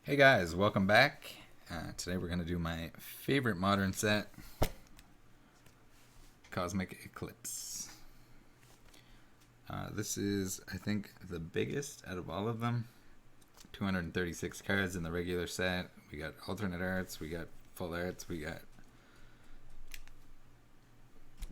Hey guys, welcome back. Today we're going to do my favorite modern set, Cosmic Eclipse. This is, I think, the biggest out of all of them. 236 cards in the regular set. We got alternate arts, we got full arts, we got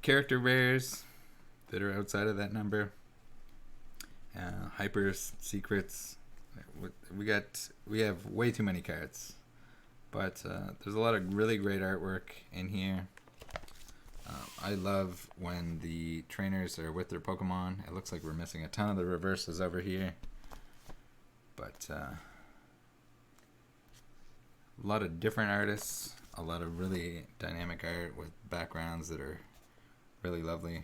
character rares that are outside of that number. Hypers, secrets. We have way too many cards, but there's a lot of really great artwork in here. I love when the trainers are with their Pokemon. It looks like we're missing a ton of the reverses over here, but a lot of different artists, a lot of really dynamic art with backgrounds that are really lovely.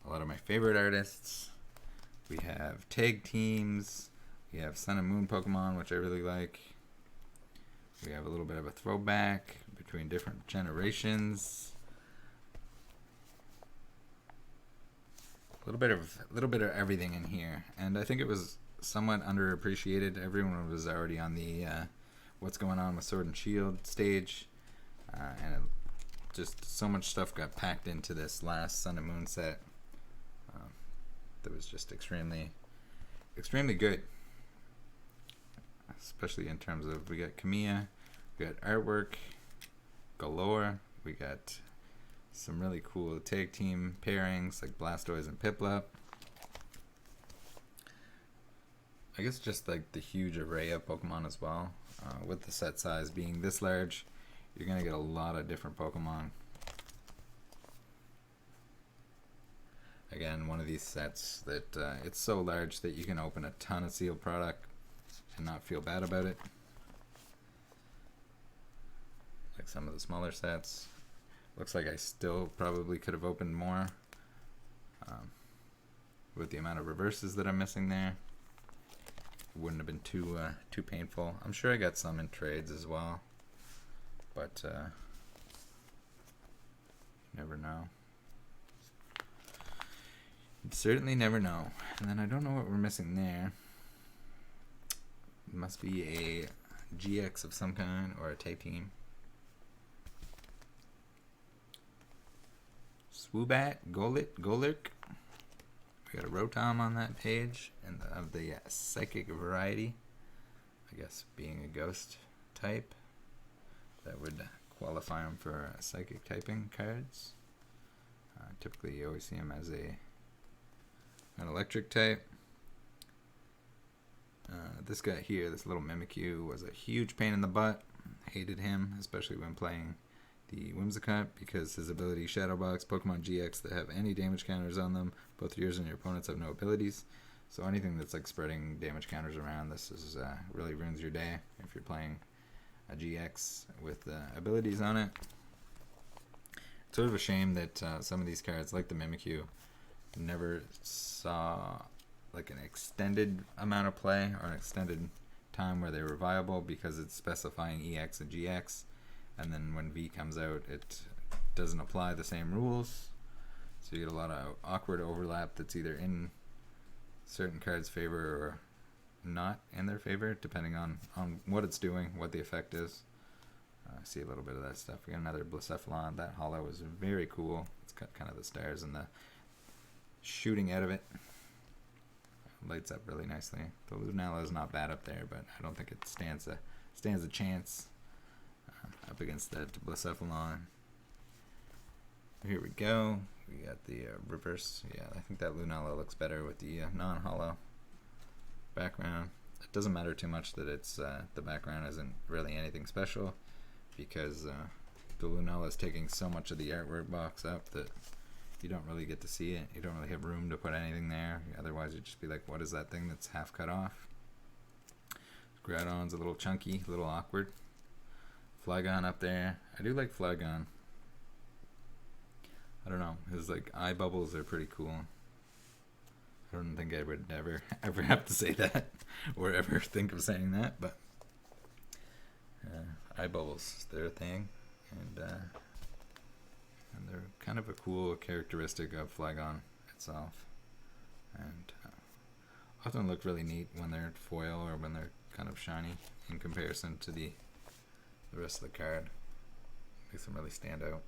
A lot of my favorite artists. We have tag teams. We have Sun and Moon Pokemon, which I really like. We have a little bit of a throwback between different generations. A little bit of everything in here, and I think it was somewhat underappreciated. Everyone was already on the what's going on with Sword and Shield stage, and just so much stuff got packed into this last Sun and Moon set that was just extremely good. Especially in terms of, we got Kamiya, we got artwork galore, we got some really cool tag team pairings like Blastoise and Piplup. I guess just like the huge array of Pokemon as well. With the set size being this large, you're going to get a lot of different Pokemon. Again, one of these sets that it's so large that you can open a ton of sealed product and not feel bad about it. Like some of the smaller sets. Looks like I still probably could have opened more with the amount of reverses that I'm missing there. It wouldn't have been too painful. I'm sure I got some in trades as well, but you never know. You certainly never know. And then I don't know what we're missing there. It must be a GX of some kind or a tag team. Swoobat, Golurk. We got a Rotom on that page, and of the psychic variety. I guess being a ghost type, that would qualify him for psychic typing cards. Typically, you always see him as an electric type. This guy here, this little Mimikyu, was a huge pain in the butt. Hated him, especially when playing the Whimsicott, because his ability Shadow Box, Pokemon GX that have any damage counters on them, both yours and your opponents have no abilities. So anything that's like spreading damage counters around, this is really ruins your day if you're playing a GX with abilities on it. It's sort of a shame that some of these cards, like the Mimikyu, never saw like an extended amount of play or an extended time where they were viable, because it's specifying EX and GX, and then when V comes out it doesn't apply the same rules, so you get a lot of awkward overlap that's either in certain cards' favor or not in their favor, depending on what it's doing, what the effect is. I see a little bit of that stuff. We got another Blacephalon. That holo is very cool. It's got kind of the stars and the shooting out of it. Lights up really nicely. The Lunala is not bad up there, but I don't think it stands a chance up against that Blacephalon. Here we go. We got the reverse. Yeah, I think that Lunala looks better with the non-holo background. It doesn't matter too much that it's the background isn't really anything special, because the Lunala is taking so much of the artwork box up that you don't really get to see it. You don't really have room to put anything there. Otherwise, you'd just be like, what is that thing that's half cut off? Groudon's a little chunky, a little awkward. Flygon up there. I do like Flygon. I don't know. His like eye bubbles are pretty cool. I don't think I would ever have to say that or ever think of saying that, but eye bubbles, they're a thing, and they're kind of a cool characteristic of Flygon itself, and often look really neat when they're foil or when they're kind of shiny in comparison to the rest of the card. Makes them really stand out.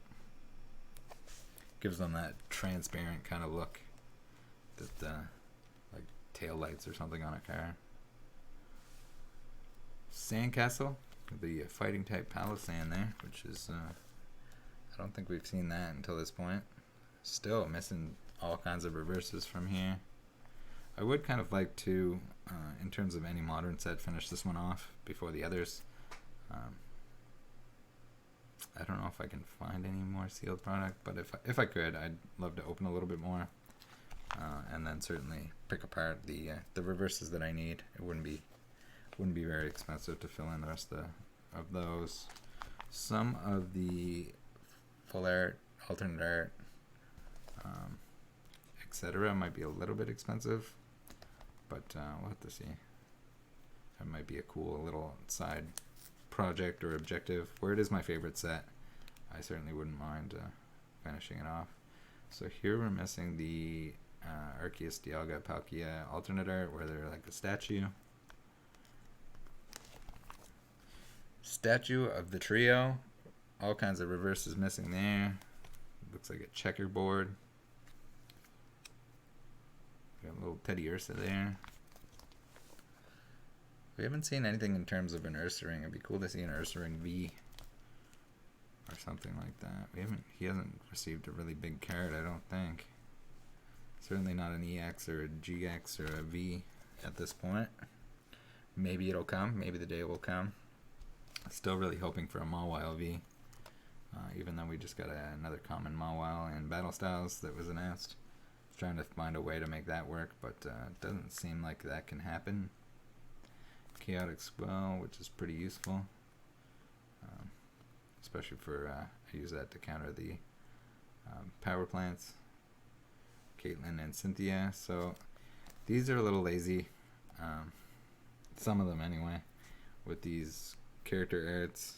Gives them that transparent kind of look that like tail lights or something on a car. Sandcastle, the fighting type Palossand there, which is I don't think we've seen that until this point. Still missing all kinds of reverses from here. I would kind of like to, in terms of any modern set, finish this one off before the others. I don't know if I can find any more sealed product, but if I could, I'd love to open a little bit more, and then certainly pick apart the reverses that I need. It wouldn't be very expensive to fill in the rest of those. Some of the full art, alternate art, etc. might be a little bit expensive, but we'll have to see. That might be a cool little side project or objective. Where it is my favorite set, I certainly wouldn't mind finishing it off. So here we're missing the Arceus Dialga Palkia alternate art, where they're like a statue. Statue of the trio. All kinds of reverses missing there. Looks like a checkerboard. Got a little Teddy Ursa there. We haven't seen anything in terms of an Ursaring. It'd be cool to see an Ursaring V or something like that. He hasn't received a really big card, I don't think. Certainly not an EX or a GX or a V at this point. Maybe it'll come. Maybe the day will come. Still really hoping for a Mawile V. Even though we just got another common Mawile in Battle Styles that was announced. Trying to find a way to make that work, but it doesn't seem like that can happen. Chaotic Swell, which is pretty useful, especially for I use that to counter the power plants, Caitlyn and Cynthia. So these are a little lazy, some of them anyway, with these character arts.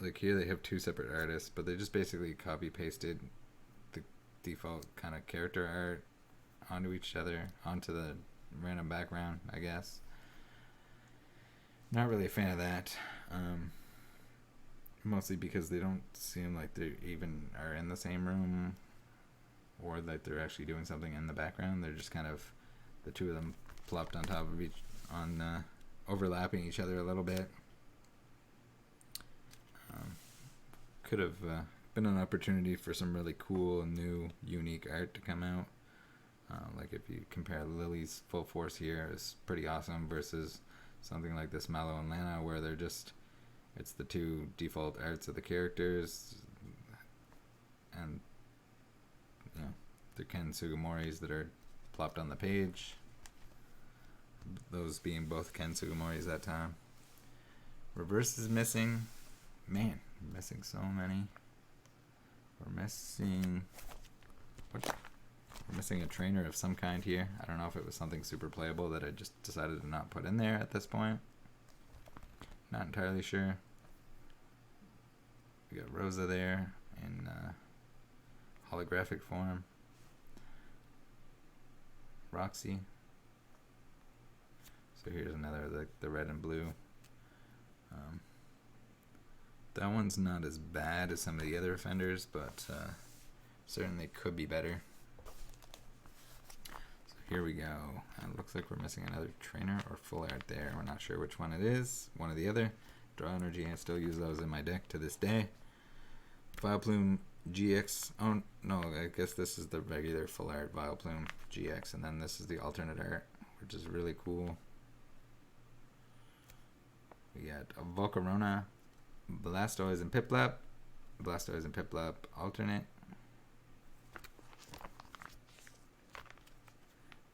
Like here they have two separate artists, but they just basically copy pasted the default kind of character art onto each other, onto the random background, I guess. Not really a fan of that. Mostly because they don't seem like they even are in the same room, or that they're actually doing something in the background. They're just kind of the two of them plopped on top of overlapping each other a little bit. Could have been an opportunity for some really cool, new, unique art to come out. Like if you compare Lily's Full Force here, is pretty awesome versus something like this Mallow and Lana, where they're just, it's the two default arts of the characters, and the Ken Sugimoris that are plopped on the page. Those being both Ken Sugimoris that time. Reverse is missing. Man, we're missing so many. We're missing a trainer of some kind here. I don't know if it was something super playable that I just decided to not put in there at this point. Not entirely sure. We got Rosa there in holographic form. Roxy. So here's another, the red and blue. That one's not as bad as some of the other offenders, but certainly could be better. So here we go. It looks like we're missing another trainer or full art there. We're not sure which one it is. One or the other. Draw energy. I still use those in my deck to this day. Vileplume GX. Oh, no, I guess this is the regular full art Vileplume GX, and then this is the alternate art, which is really cool. We got a Volcarona, Blastoise and Piplup. Blastoise and Piplup alternate.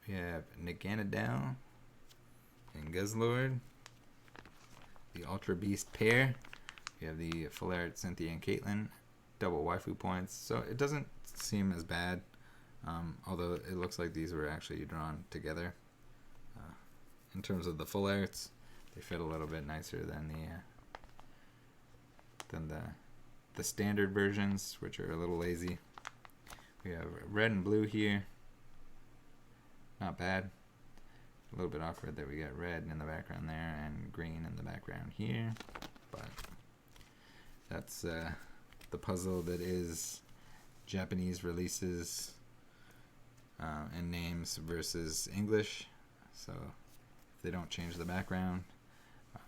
We have Naganadel and Guzzlord. The Ultra Beast pair. We have the full art Cynthia and Caitlyn. Double waifu points. So it doesn't seem as bad. Although it looks like these were actually drawn together. In terms of the full arts, they fit a little bit nicer than the standard versions, which are a little lazy. We have red and blue here. Not bad. a little bit awkward that we got red in the background there and green in the background here, but that's the puzzle that is Japanese releases and names versus English. So if they don't change the background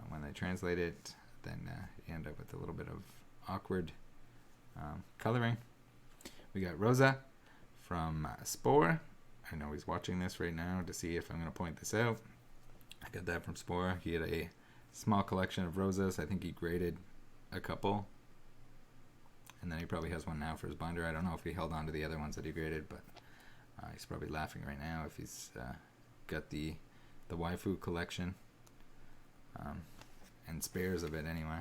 when they translate it, then you end up with a little bit of awkward coloring. We got Rosa from Spore. I know he's watching this right now to see if I'm going to point this out. I got that from Spore. He had a small collection of rosas. I think he graded a couple. And then he probably has one now for his binder. I don't know if he held on to the other ones that he graded, but he's probably laughing right now if he's got the waifu collection and spares of it anyway.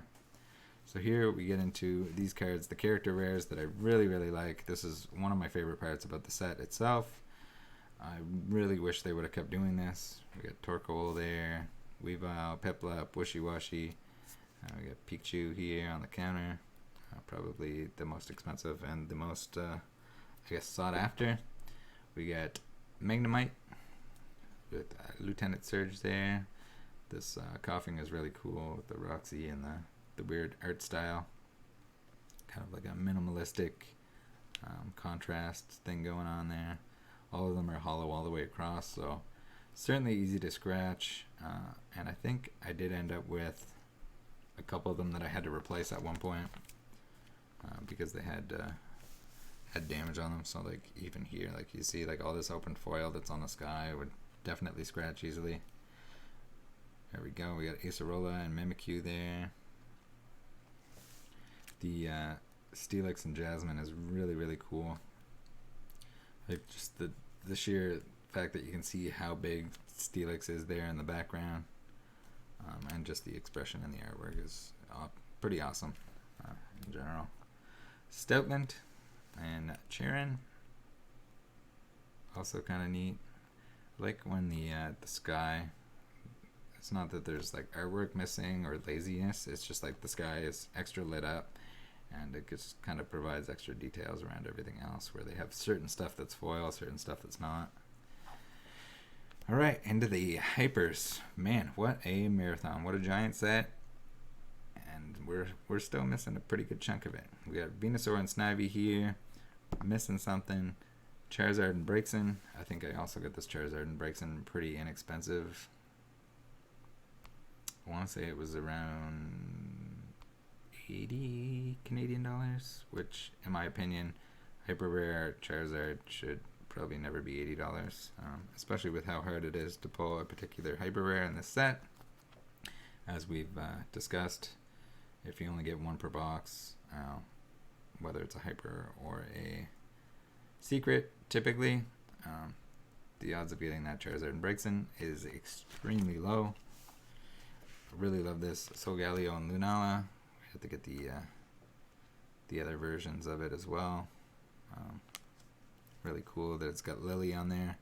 So here we get into these cards, the character rares that I really, really like. This is one of my favorite parts about the set itself. I really wish they would have kept doing this. We got Torkoal there, Weavile, Peplup, Wishy Washy. We got Pikachu here on the counter. Probably the most expensive and the most, I guess, sought after. We got Magnemite with Lieutenant Surge there. This coughing is really cool with the Roxy and the weird art style. Kind of like a minimalistic contrast thing going on there. All of them are hollow all the way across, so certainly easy to scratch. And I think I did end up with a couple of them that I had to replace at one point because they had damage on them. So like even here, like you see, like all this open foil that's on the sky would definitely scratch easily. There we go. We got Acerola and Mimikyu there. The Steelix and Jasmine is really, really cool. Like just the sheer fact that you can see how big Steelix is there in the background, and just the expression in the artwork is pretty awesome in general. Stoutland and Chirin, also kind of neat. I like when the sky, it's not that there's like artwork missing or laziness, it's just like the sky is extra lit up and it just kind of provides extra details around everything else, where they have certain stuff that's foil, certain stuff that's not. Alright, into the hypers. Man, what a marathon. What a giant set. And we're still missing a pretty good chunk of it. We got Venusaur and Snivy here. Missing something. Charizard and Braixen. I think I also got this Charizard and Braixen pretty inexpensive. I want to say it was around 80 Canadian dollars, which in my opinion, hyper rare Charizard should probably never be $80, especially with how hard it is to pull a particular hyper rare in this set. As we've discussed, if you only get one per box, whether it's a hyper or a secret, typically the odds of getting that Charizard and Braixen is extremely low. I really love this Solgaleo and Lunala. We have to get the other versions of it as well. Really cool that it's got Lily on there.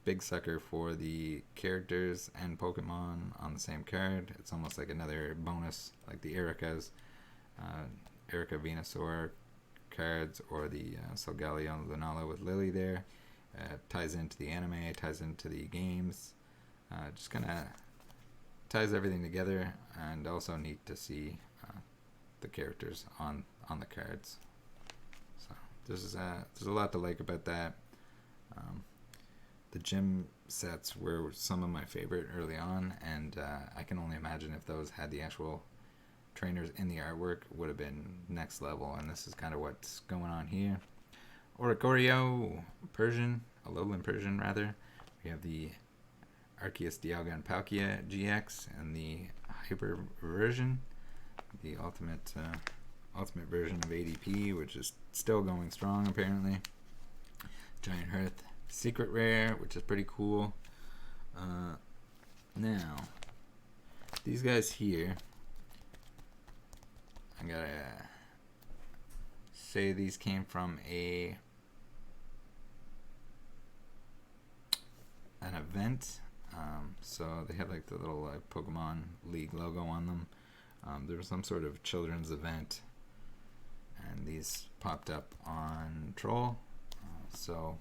Big sucker for the characters and Pokemon on the same card. It's almost like another bonus, like the Erika's, Erika Venusaur cards, or the Solgaleo and Lunala with Lily there. Ties into the anime, ties into the games. Just kind of ties everything together, and also neat to see the characters on the cards. So there's a lot to like about that. The gym sets were some of my favorite early on, and I can only imagine if those had the actual trainers in the artwork, would have been next level, and this is kind of what's going on here. Oricorio Persian, Alolan Persian rather. We have the Arceus, Dialga, and Palkia GX, and the Hyper version, the ultimate version of ADP, which is still going strong apparently. Giant Hearth Secret Rare, which is pretty cool. Now, these guys here, I gotta say these came from an event. So they have like the little Pokemon League logo on them. There was some sort of children's event, and these popped up on Troll. So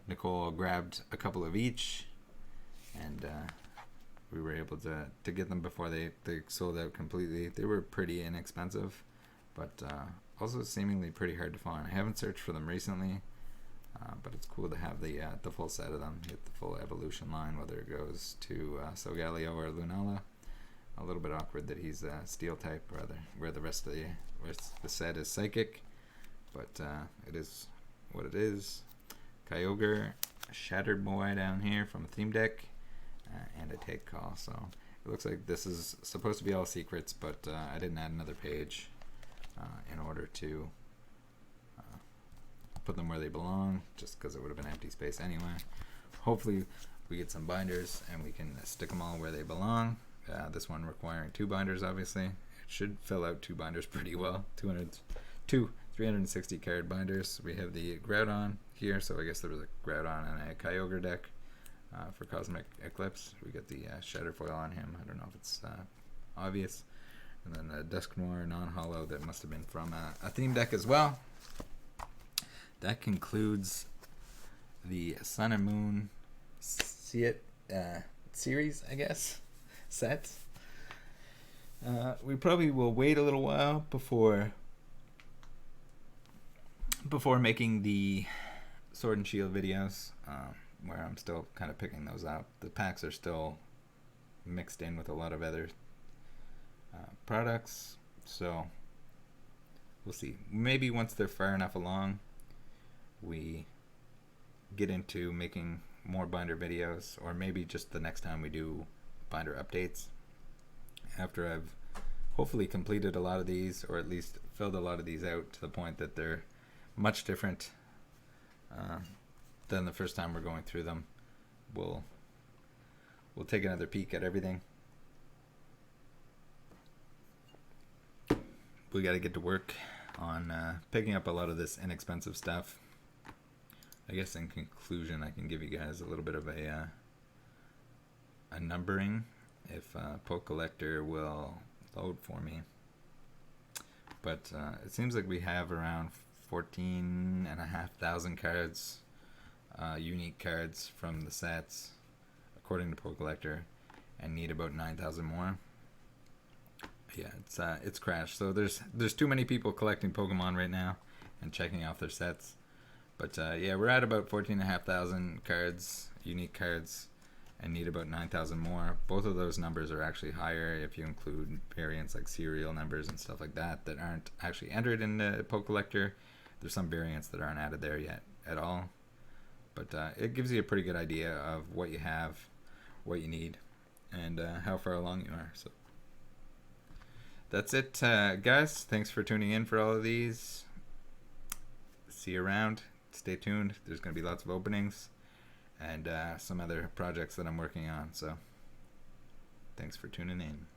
Nicole grabbed a couple of each, and we were able to get them before they sold out completely. They were pretty inexpensive, but also seemingly pretty hard to find. I haven't searched for them recently, but it's cool to have the full set of them. You get the full evolution line, whether it goes to Solgaleo or Lunala. A little bit awkward that he's steel type, rather, where the rest of the set is psychic, but it is what it is. Kyogre, Shattered Boy down here from a theme deck, and a take call. So it looks like this is supposed to be all secrets, but I didn't add another page in order to put them where they belong, just because it would have been empty space anyway. Hopefully we get some binders and we can stick them all where they belong. This one requiring 2 binders, obviously. It should fill out 2 binders pretty well. 360 card binders. We have the Groudon here, so I guess there was a Groudon and a Kyogre deck for Cosmic Eclipse. We got the Shatter Foil on him. I don't know if it's obvious. And then the Dusk Noir non-hollow that must have been from a theme deck as well. That concludes the Sun and Moon series, I guess. Set. We probably will wait a little while before making the Sword and Shield videos, where I'm still kind of picking those out. The packs are still mixed in with a lot of other products, so we'll see. Maybe once they're far enough along, we get into making more binder videos, or maybe just the next time we do binder updates, after I've hopefully completed a lot of these, or at least filled a lot of these out to the point that they're much different than the first time we're going through them. We'll take another peek at everything. We got to get to work on picking up a lot of this inexpensive stuff. I guess in conclusion, I can give you guys a little bit of a numbering if Poke Collector will load for me. But it seems like we have around 14,500 cards, unique cards from the sets, according to Poke Collector, and need about 9,000 more. Yeah, it's crashed. So there's too many people collecting Pokemon right now and checking off their sets. But yeah, we're at about 14,500 cards, unique cards, and need about 9,000 more. Both of those numbers are actually higher if you include variants like serial numbers and stuff like that that aren't actually entered in the Poke Collector. There's some variants that aren't added there yet at all. But it gives you a pretty good idea of what you have, what you need, and how far along you are. So that's it, guys. Thanks for tuning in for all of these. See you around. Stay tuned. There's going to be lots of openings and some other projects that I'm working on. So thanks for tuning in.